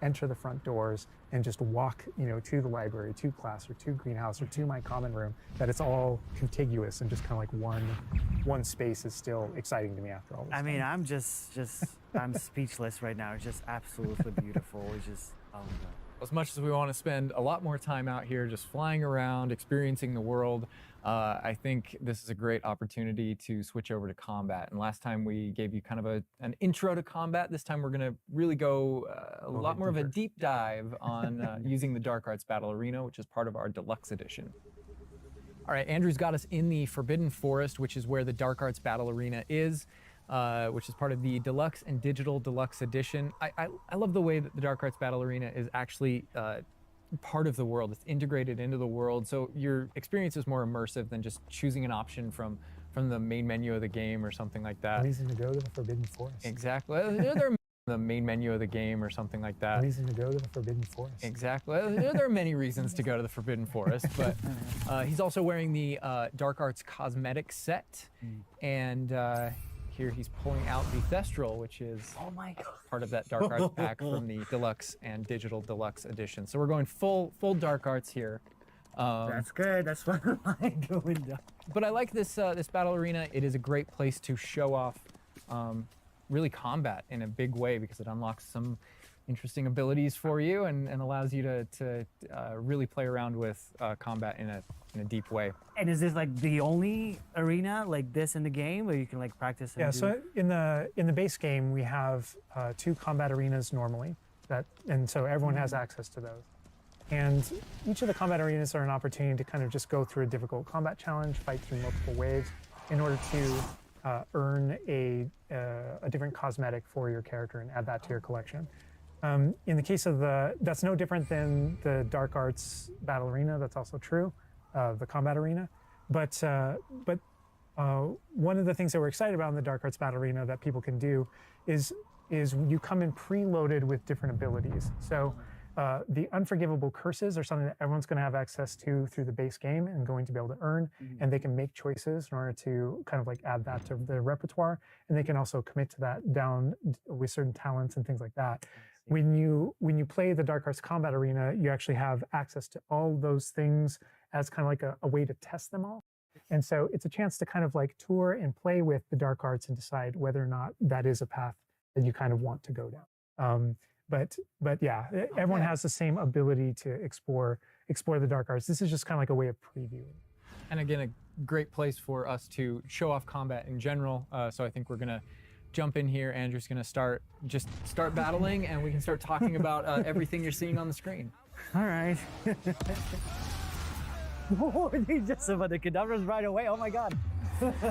enter the front doors and just walk, to the library, to class, or to greenhouse, or to my common room, that it's all contiguous and just kind of like one space is still exciting to me after all this I mean, time. I'm just I'm speechless right now. It's just absolutely beautiful. It's just, oh my God. As much as we want to spend a lot more time out here just flying around, experiencing the world, I think this is a great opportunity to switch over to combat. And last time we gave you kind of an intro to combat. This time we're going to really go a lot more of a deep dive on using the Dark Arts Battle Arena, which is part of our Deluxe Edition. All right, Andrew's got us in the Forbidden Forest, which is where the Dark Arts Battle Arena is. Which is part of the Deluxe and Digital Deluxe Edition. I love the way that the Dark Arts Battle Arena is actually part of the world. It's integrated into the world, so your experience is more immersive than just choosing an option from the main menu of the game or something like that. Reason to go to the Forbidden Forest. Exactly. There the main menu of the game or something like that. Reason to go to the Forbidden Forest. Exactly. There are many reasons to go to the Forbidden Forest, but he's also wearing the Dark Arts cosmetic set, and here he's pulling out the Thestral, which is part of that Dark Arts pack from the Deluxe and Digital Deluxe Edition. So we're going full Dark Arts here. That's good. That's what I like going down. But I like this this battle arena. It is a great place to show off really combat in a big way, because it unlocks some interesting abilities for you and allows you to really play around with combat in a deep way. And is this like the only arena like this in the game where you can like practice? Yeah. So in the base game we have 2 combat arenas normally, and so everyone has access to those. And each of the combat arenas are an opportunity to kind of just go through a difficult combat challenge, fight through multiple waves, in order to earn a different cosmetic for your character and add that to your collection. In the case of that's no different than the Dark Arts Battle Arena. That's also true, the combat arena. But one of the things that we're excited about in the Dark Arts Battle Arena that people can do is you come in preloaded with different abilities. So the unforgivable curses are something that everyone's going to have access to through the base game and going to be able to earn, and they can make choices in order to kind of like add that to their repertoire, and they can also commit to that down with certain talents and things like that. When you play the Dark Arts Combat Arena, you actually have access to all those things as kind of like a way to test them all. And so it's a chance to kind of like tour and play with the Dark Arts and decide whether or not that is a path that you kind of want to go down. But yeah, everyone has the same ability to explore the Dark Arts. This is just kind of like a way of previewing. And again, a great place for us to show off combat in general. So I think we're gonna jump in here. Andrew's gonna start battling, and we can start talking about everything you're seeing on the screen. All right. Whoa, they just about the cadavers right away. Oh my God.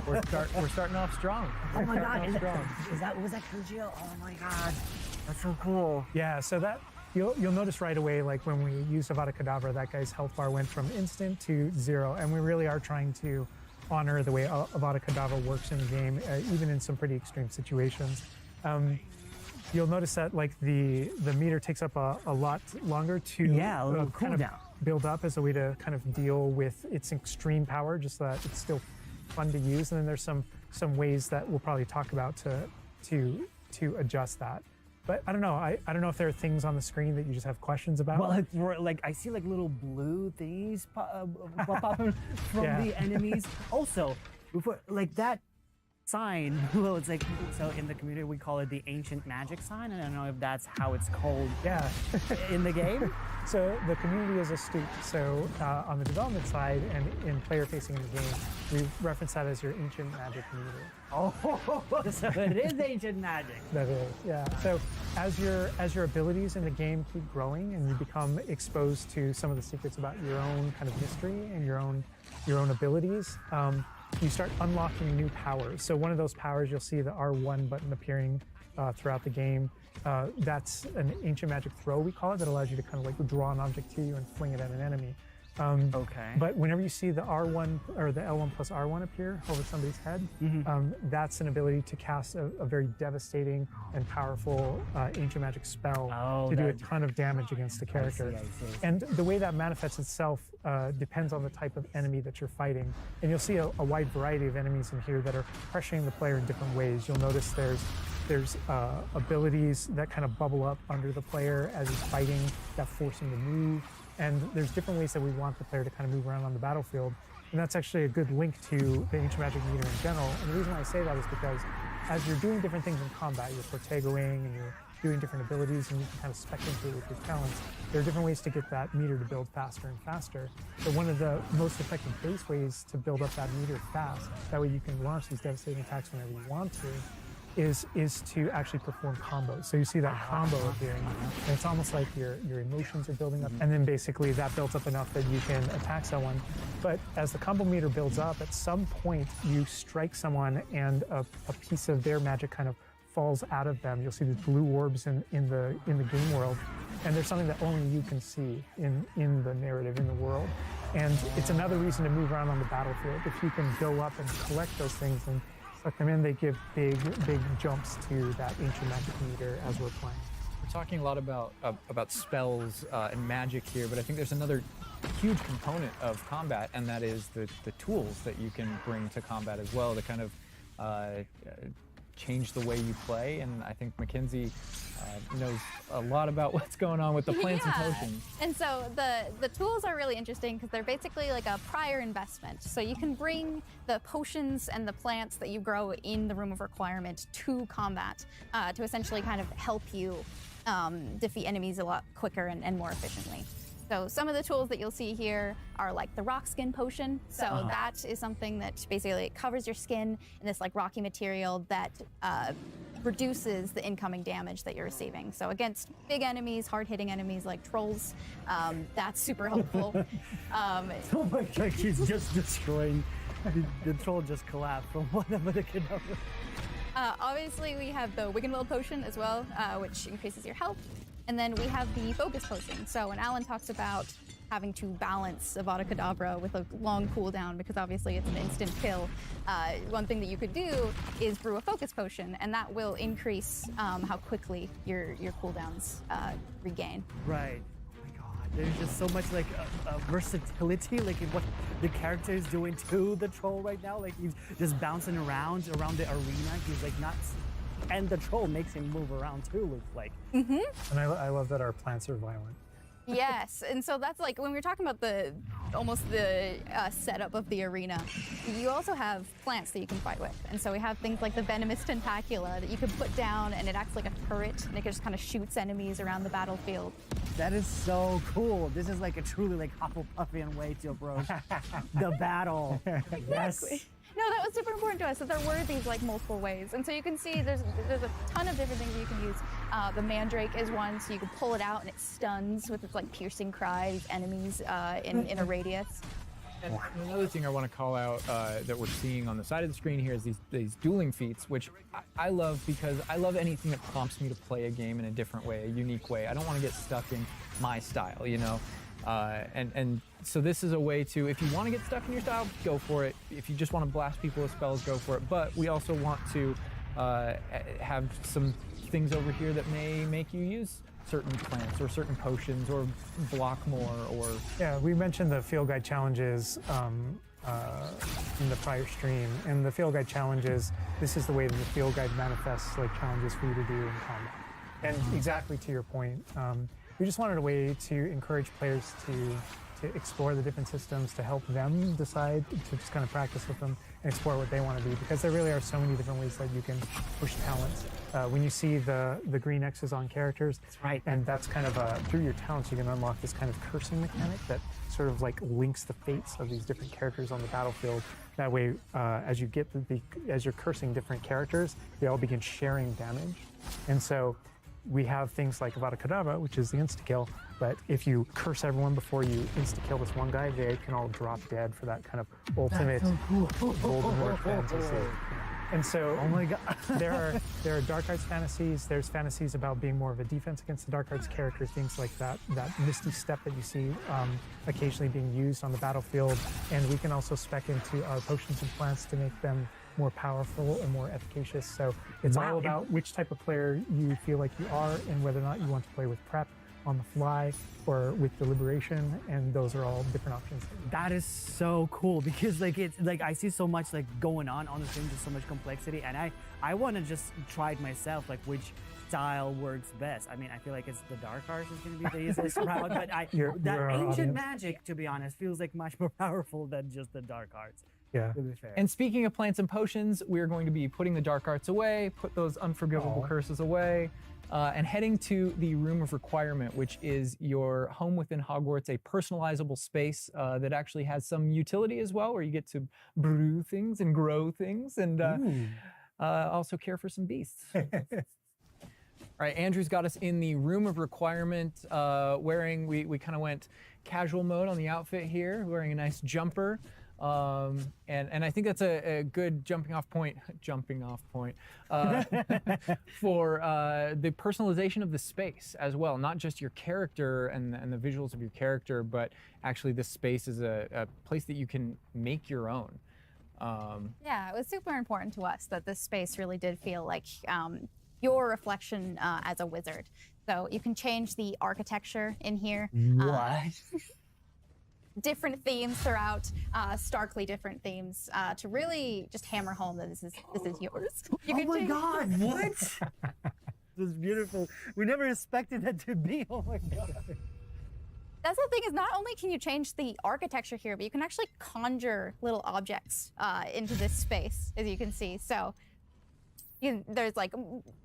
We're starting off strong. Oh my God. Was that Kujio? Oh my God. That's so cool. Yeah, so that you'll notice right away, like when we used Avada Kedavra, that guy's health bar went from instant to 0, and we really are trying to honor the way Avada Kedavra works in the game, even in some pretty extreme situations. You'll notice that like the meter takes up a lot longer to a little kind of build up as a way to kind of deal with its extreme power, just so that it's still fun to use. And then there's some ways that we'll probably talk about to adjust that. But I don't know. I don't know if there are things on the screen that you just have questions about. Well, like I see like little blue things pop up from the enemies. Also, before like that sign, well, it's like, so in the community we call it the ancient magic sign. I don't know if that's how it's called. Yeah. In the game. So the community is astute. So on the development side and in player facing in the game, we reference that as your ancient magic meter. Oh, so it is ancient magic. That is, yeah. So as your abilities in the game keep growing and you become exposed to some of the secrets about your own kind of history and your own abilities, you start unlocking new powers. So one of those powers, you'll see the R1 button appearing throughout the game. That's an ancient magic throw, we call it, that allows you to kind of like draw an object to you and fling it at an enemy. Okay. But whenever you see the R1 or the L1 plus R1 appear over somebody's head, that's an ability to cast a very devastating and powerful ancient magic spell to do a ton of damage against the character. I see. And the way that manifests itself depends on the type of enemy that you're fighting. And you'll see a wide variety of enemies in here that are pressuring the player in different ways. You'll notice there's There's abilities that kind of bubble up under the player as he's fighting that force him to move. And there's different ways that we want the player to kind of move around on the battlefield. And that's actually a good link to the Ancient Magic meter in general. And the reason why I say that is because as you're doing different things in combat, you're protegoing and you're doing different abilities and you can kind of spec into it with your talents, there are different ways to get that meter to build faster and faster. So one of the most effective base ways to build up that meter fast, that way you can launch these devastating attacks whenever you want to, is to actually perform combos. So you see that combo appearing, and it's almost like your emotions are building up, and then basically that builds up enough that you can attack someone. But as the combo meter builds up, at some point you strike someone and a piece of their magic kind of falls out of them. You'll see these blue orbs in the game world, and there's something that only you can see in the narrative, in the world. And it's another reason to move around on the battlefield. If you can go up and collect those things and suck them in, they give big jumps to that Ancient Magic meter as we're playing. We're talking a lot about spells and magic here, but I think there's another huge component of combat, and that is the tools that you can bring to combat as well to kind of change the way you play. And I think Mackenzie knows a lot about what's going on with the plants and potions. And so the tools are really interesting because they're basically like a prior investment. So you can bring the potions and the plants that you grow in the Room of Requirement to combat to essentially kind of help you defeat enemies a lot quicker and more efficiently. So some of the tools that you'll see here are like the rock skin potion. So that is something that basically covers your skin in this like rocky material that reduces the incoming damage that you're receiving. So against big enemies, hard-hitting enemies like trolls, that's super helpful. Oh my god, he's just destroying. The troll just collapsed from whatever the kid. Obviously, we have the Wiggenweld potion as well, which increases your health. And then we have the focus potion. So when Alan talks about having to balance Avada Kedavra with a long cooldown, because obviously it's an instant kill, one thing that you could do is brew a focus potion, and that will increase how quickly your cooldowns regain. Right. Oh my god, there's just so much like versatility, like in what the character is doing to the troll right now. Like he's just bouncing around the arena. He's like not. And the troll makes him move around too. It's like. And I love that our plants are violent. Yes, and so that's like when we were talking about the setup of the arena, you also have plants that you can fight with. And so we have things like the venomous tentacula that you can put down, and it acts like a turret, and it just kind of shoots enemies around the battlefield. That is so cool. This is like a truly like Hufflepuffian way to approach the battle. Yes. No, that was super important to us, that there were these like multiple ways. And so you can see there's a ton of different things you can use. The Mandrake is one, so you can pull it out and it stuns with its like piercing cry these enemies in a radius. And another thing I want to call out that we're seeing on the side of the screen here is these dueling feats, which I love because I love anything that prompts me to play a game in a different way, a unique way. I don't want to get stuck in my style, you know? And so this is a way to, if you want to get stuck in your style, go for it. If you just want to blast people with spells, go for it. But we also want to have some things over here that may make you use certain plants or certain potions or block more or... Yeah, we mentioned the field guide challenges in the prior stream. And the field guide challenges, this is the way that the field guide manifests like challenges for you to do in combat. And exactly to your point, we just wanted a way to encourage players to explore the different systems, to help them decide, to just kind of practice with them and explore what they want to do, because there really are so many different ways that you can push talents. When you see the green X's on characters, that's right, and that's kind of through your talents you can unlock this kind of cursing mechanic that sort of like links the fates of these different characters on the battlefield. That way, as you get as you're cursing different characters, they all begin sharing damage, and so we have things like Avada Kedavra, which is the insta-kill, but if you curse everyone before you insta-kill this one guy, they can all drop dead for that kind of ultimate Voldemort fantasy. And so, oh my god, there are dark arts fantasies. There's fantasies about being more of a defense against the dark arts characters, things like that misty step that you see occasionally being used on the battlefield. And we can also spec into our potions and plants to make them more powerful and more efficacious. So it's all about which type of player you feel like you are and whether or not you want to play with prep on the fly or with deliberation, and those are all different options. That is so cool because like it's like I see so much like going on the screen, just so much complexity, and I want to just try it myself, like which style works best. I mean, I feel like it's the dark arts is going to be the easiest route, but You're that our ancient audience. magic, to be honest, feels like much more powerful than just the dark arts. Yeah. To be fair. And speaking of plants and potions, we're going to be putting the dark arts away, put those unforgivable curses away, and heading to the Room of Requirement, which is your home within Hogwarts, a personalizable space that actually has some utility as well, where you get to brew things and grow things and also care for some beasts. All right, Andrew's got us in the Room of Requirement, wearing, we kind of went casual mode on the outfit here, wearing a nice jumper. And I think that's a good jumping off point for the personalization of the space as well. Not just your character and the visuals of your character, but actually this space is a place that you can make your own. Yeah, it was super important to us that this space really did feel like your reflection as a wizard. So you can change the architecture in here. What? Different themes throughout, starkly different themes, to really just hammer home that this is yours. You Oh can my change- God! What? This is beautiful. We never expected that to be. Oh my God. That's the thing, is not only can you change the architecture here, but you can actually conjure little objects into this space, as you can see. So there's like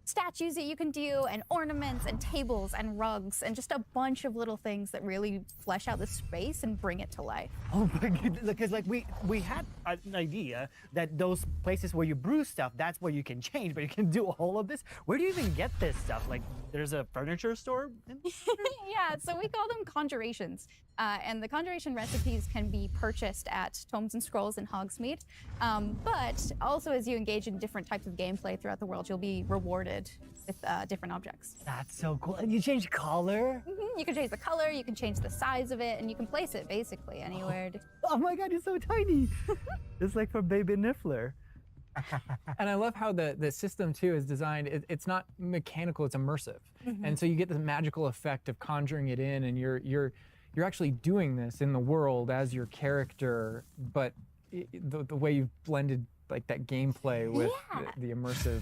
statues that you can do, and ornaments and tables and rugs and just a bunch of little things that really flesh out the space and bring it to life. Oh my goodness, because like we had an idea that those places where you brew stuff, that's where you can change, but you can do all of this. Where do you even get this stuff? Like there's a furniture store? Yeah, so we call them conjurations. And the conjuration recipes can be purchased at Tomes and Scrolls in Hogsmeade. But also as you engage in different types of gameplay throughout the world, you'll be rewarded with different objects. That's so cool. And you change color? You can change the color, you can change the size of it, and you can place it basically anywhere. Oh my God, it's so tiny. It's like for Baby Niffler. And I love how the system too is designed. It's not mechanical; it's immersive, and so you get the magical effect of conjuring it in, and you're actually doing this in the world as your character. But the way you've blended like that gameplay with the immersive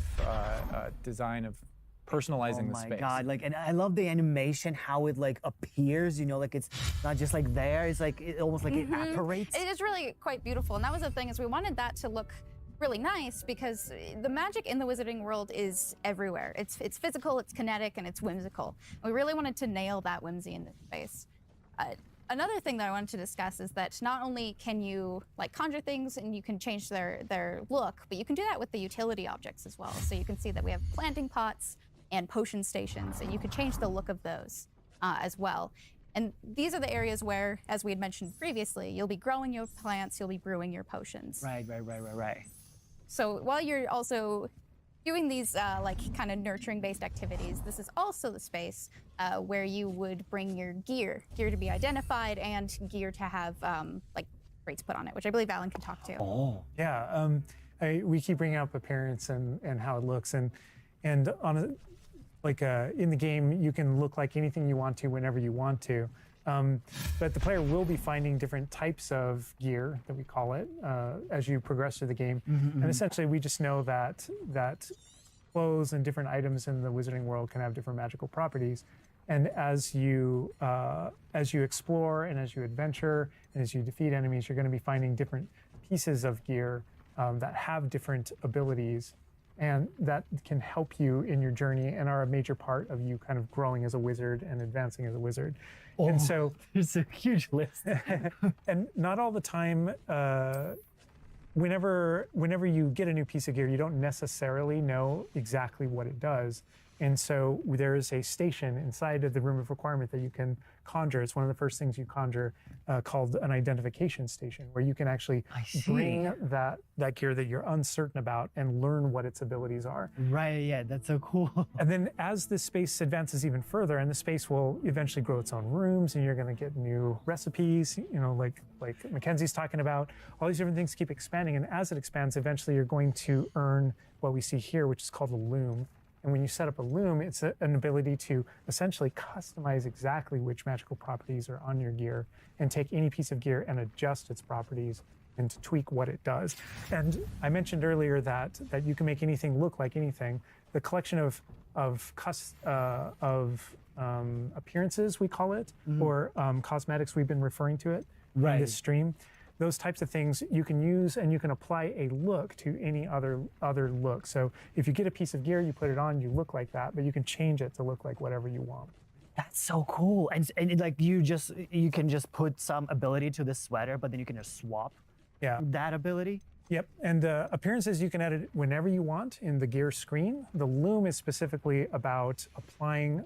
design of personalizing the space. Oh my God, like, and I love the animation, how it like appears, you know, like it's not just like there, it's like, it almost like it apparates. It is really quite beautiful, and that was the thing, is we wanted that to look really nice because the magic in the wizarding world is everywhere. It's physical, it's kinetic, and it's whimsical. We really wanted to nail that whimsy in this space. Another thing that I wanted to discuss is that not only can you like conjure things and you can change their look, but you can do that with the utility objects as well. So you can see that we have planting pots and potion stations, and you can change the look of those as well. And these are the areas where, as we had mentioned previously, you'll be growing your plants, you'll be brewing your potions. Right. So while you're also doing these like kind of nurturing based activities, this is also the space where you would bring your gear to be identified and gear to have like rates put on it, which I believe Alan can talk to. Oh. Yeah, we keep bringing up appearance and how it looks, and on a, like in the game you can look like anything you want to whenever you want to, but the player will be finding different types of gear, that we call it, as you progress through the game. And essentially we just know that clothes and different items in the wizarding world can have different magical properties. And as you explore and as you adventure and as you defeat enemies, you're going to be finding different pieces of gear that have different abilities, and that can help you in your journey and are a major part of you kind of growing as a wizard and advancing as a wizard. And so It's a huge list. and not all the time, whenever you get a new piece of gear, you don't necessarily know exactly what it does. And so there's a station inside of the Room of Requirement that you can conjure. It's one of the first things you conjure, called an identification station, where you can actually bring that gear that you're uncertain about and learn what its abilities are. Right, yeah, that's so cool. And then as the space advances even further, and the space will eventually grow its own rooms, and you're going to get new recipes, you know, like Mackenzie's talking about, all these different things keep expanding. And as it expands, eventually you're going to earn what we see here, which is called a loom. And when you set up a loom, it's an ability to essentially customize exactly which magical properties are on your gear and take any piece of gear and adjust its properties and to tweak what it does. And I mentioned earlier that you can make anything look like anything. The collection of appearances, we call it, or cosmetics, we've been referring to it in this stream. Those types of things you can use, and you can apply a look to any other look. So if you get a piece of gear, you put it on, you look like that, but you can change it to look like whatever you want. That's so cool. And like you can just put some ability to this sweater, but then you can just swap that ability. Yep, and the appearances you can edit whenever you want in the gear screen. The loom is specifically about applying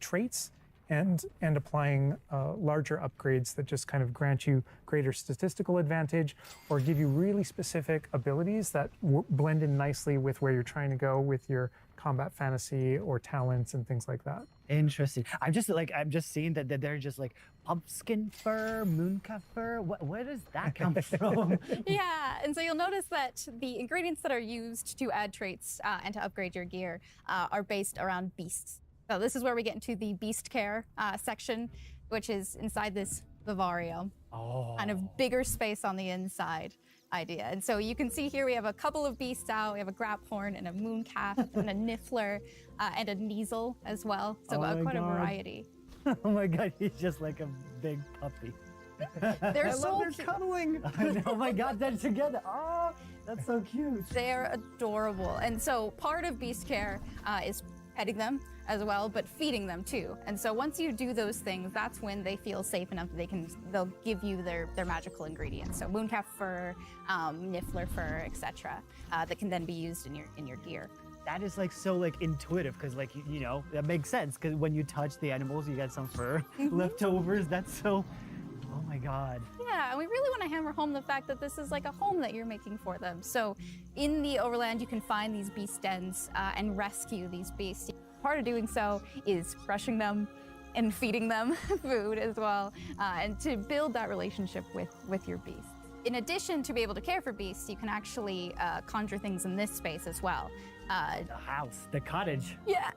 traits and applying larger upgrades that just kind of grant you greater statistical advantage or give you really specific abilities that blend in nicely with where you're trying to go with your combat fantasy or talents and things like that. Interesting. I'm just seeing that they're just like pumpkin fur, mooncalf fur. Where does that come from? Yeah, and so you'll notice that the ingredients that are used to add traits and to upgrade your gear are based around beasts. So this is where we get into the beast care section, which is inside this vivario. Kind of bigger space on the inside idea. And so you can see here we have a couple of beasts out. We have a graphorn and a mooncalf and a niffler and a kneasel as well. So quite a variety. Oh my God, he's just like a big puppy. They're so they're cuddling. Oh my God, they're together. Oh, that's so cute. They're adorable. And so part of beast care is petting them as well, but feeding them too. And so once you do those things, that's when they feel safe enough that they'll give you their magical ingredients. So mooncalf fur, niffler fur, etc. That can then be used in your gear. That is like so like intuitive because like you know that makes sense because when you touch the animals you get some fur leftovers. That's so. Oh my God. Yeah, and we really want to hammer home the fact that this is like a home that you're making for them. So in the overland, you can find these beast dens and rescue these beasts. Part of doing so is brushing them and feeding them food as well, and to build that relationship with your beasts. In addition to be able to care for beasts, you can actually conjure things in this space as well. The house, the cottage. Yeah,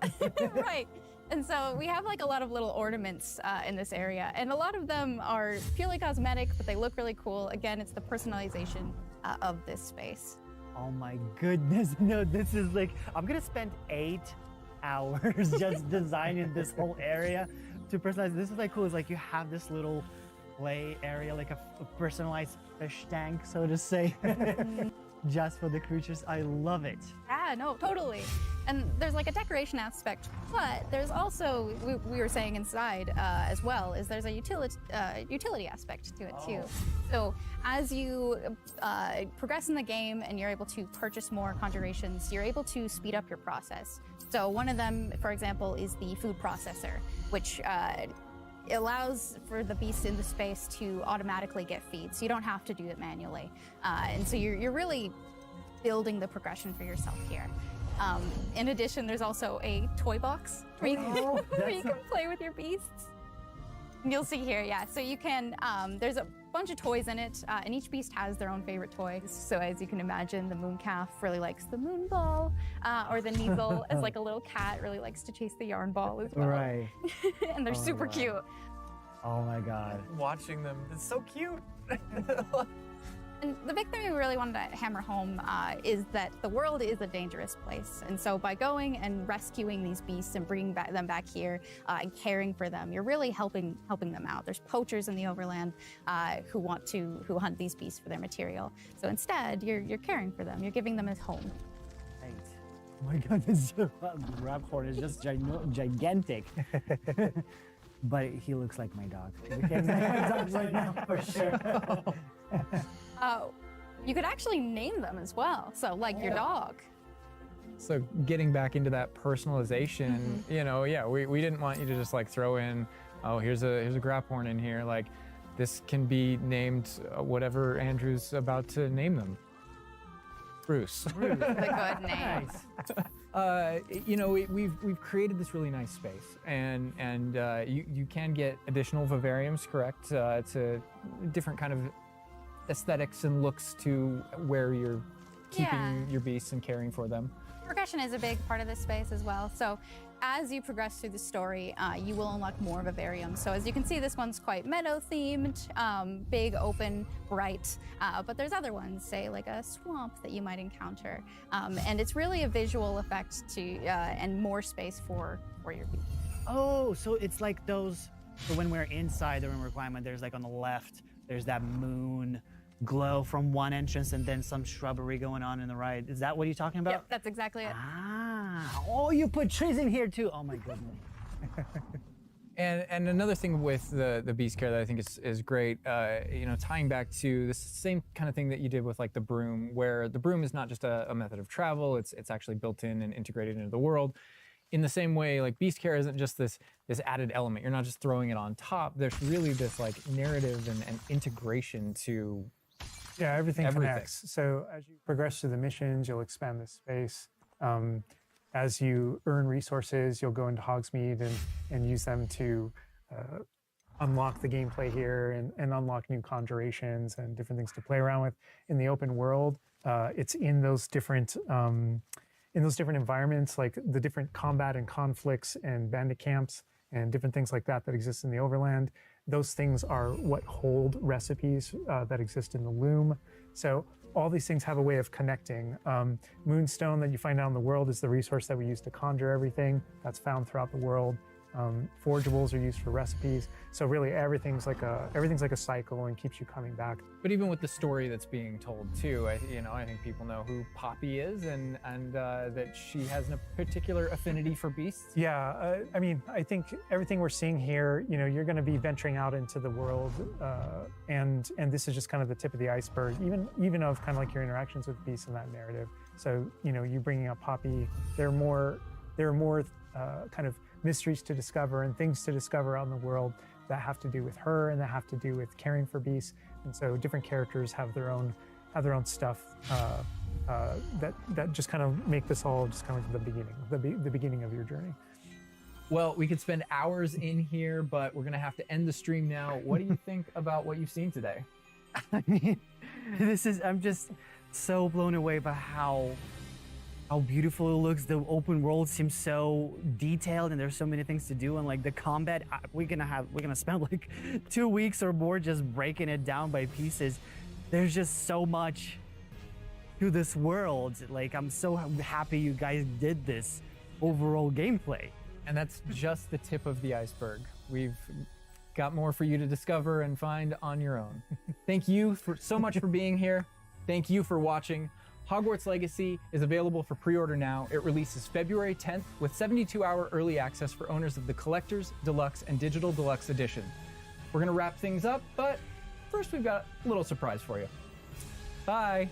right. And so we have like a lot of little ornaments in this area, and a lot of them are purely cosmetic, but they look really cool. Again, it's the personalization of this space. Oh my goodness, no, this is like, I'm gonna spend 8 hours just designing this whole area to personalize. This is like cool, it's like you have this little play area, like a personalized fish tank, so to say. Just for the creatures. I love it. Yeah, no, totally. And there's like a decoration aspect, but there's also, we were saying inside as well, is there's a utility aspect to it too. So as you progress in the game and you're able to purchase more conjurations, you're able to speed up your process. So one of them, for example, is the food processor, which allows for the beast in the space to automatically get feed, so you don't have to do it manually. And so you're really building the progression for yourself here. In addition, there's also a toy box where you can play with your beasts. And you'll see here, yeah. So you can, there's a bunch of toys in it, and each beast has their own favorite toys. So as you can imagine, the mooncalf really likes the moon ball, or the kneasel, as like a little cat, really likes to chase the yarn ball as well. Right. And they're super cute. Oh my God. Watching them, it's so cute. And the big thing we really wanted to hammer home is that the world is a dangerous place. And so by going and rescuing these beasts and bringing them back here and caring for them, you're really helping them out. There's poachers in the overland who hunt these beasts for their material. So instead, you're caring for them. You're giving them a home. Right. Oh my God, this graphorn is just gigantic. But he looks like my dog. He's my dog right now for sure. You could actually name them as well. So like your dog. So getting back into that personalization, you know, yeah, we didn't want you to just like throw in, oh, here's a graphorn in here. Like this can be named whatever Andrew's about to name them. Bruce. That's a good name. Nice. You know, we've created this really nice space, and you can get additional vivariums, correct? To different kind of aesthetics and looks to where you're keeping your beasts and caring for them. Progression is a big part of this space as well. So as you progress through the story, you will unlock more of a vivarium. So as you can see, this one's quite meadow themed, big, open, bright, but there's other ones, say like a swamp that you might encounter. And it's really a visual effect to, and more space for your beast. Oh, so it's like those, so when we're inside the room requirement, there's like on the left, there's that moon glow from one entrance and then some shrubbery going on the right. Is that what you're talking about? Yep, that's exactly it. Ah, oh, you put trees in here too. Oh my goodness. And another thing with the beast care that I think is great, you know, tying back to this same kind of thing that you did with like the broom, where the broom is not just a method of travel, it's actually built in and integrated into the world. In the same way, like beast care isn't just this added element. You're not just throwing it on top. There's really this like narrative and integration to everything connects. So as you progress through the missions, you'll expand the space. As you earn resources, you'll go into Hogsmeade and use them to unlock the gameplay here and unlock new conjurations and different things to play around with. In the open world, it's in those different environments, like the different combat and conflicts and bandit camps and different things like that exist in the overland. Those things are what hold recipes that exist in the loom. So all these things have a way of connecting. Moonstone that you find out in the world is the resource that we use to conjure everything that's found throughout the world. Forageables are used for recipes. So really everything's like a cycle and keeps you coming back. But even with the story that's being told too, I think people know who Poppy is and that she has a particular affinity for beasts. Yeah, I mean, I think everything we're seeing here, you know, you're going to be venturing out into the world, and this is just kind of the tip of the iceberg, even of kind of like your interactions with beasts in that narrative. So, you know, you bringing up Poppy, there are more kind of mysteries to discover and things to discover out in the world that have to do with her and that have to do with caring for beasts. And so different characters have their own stuff that just kind of make this all just kind of the beginning of your journey. Well, we could spend hours in here, but we're gonna have to end the stream now. What do you think about what you've seen today? I mean, I'm just so blown away by how beautiful it looks. The open world seems so detailed and there's so many things to do, and like the combat, we're gonna spend like 2 weeks or more just breaking it down by pieces. There's just so much to this world. Like, I'm so happy you guys did this overall gameplay. And that's just the tip of the iceberg. We've got more for you to discover and find on your own. Thank you so much for being here. Thank you for watching. Hogwarts Legacy is available for pre-order now. It releases February 10th with 72-hour early access for owners of the Collector's, Deluxe, and Digital Deluxe Edition. We're gonna wrap things up, but first we've got a little surprise for you. Bye.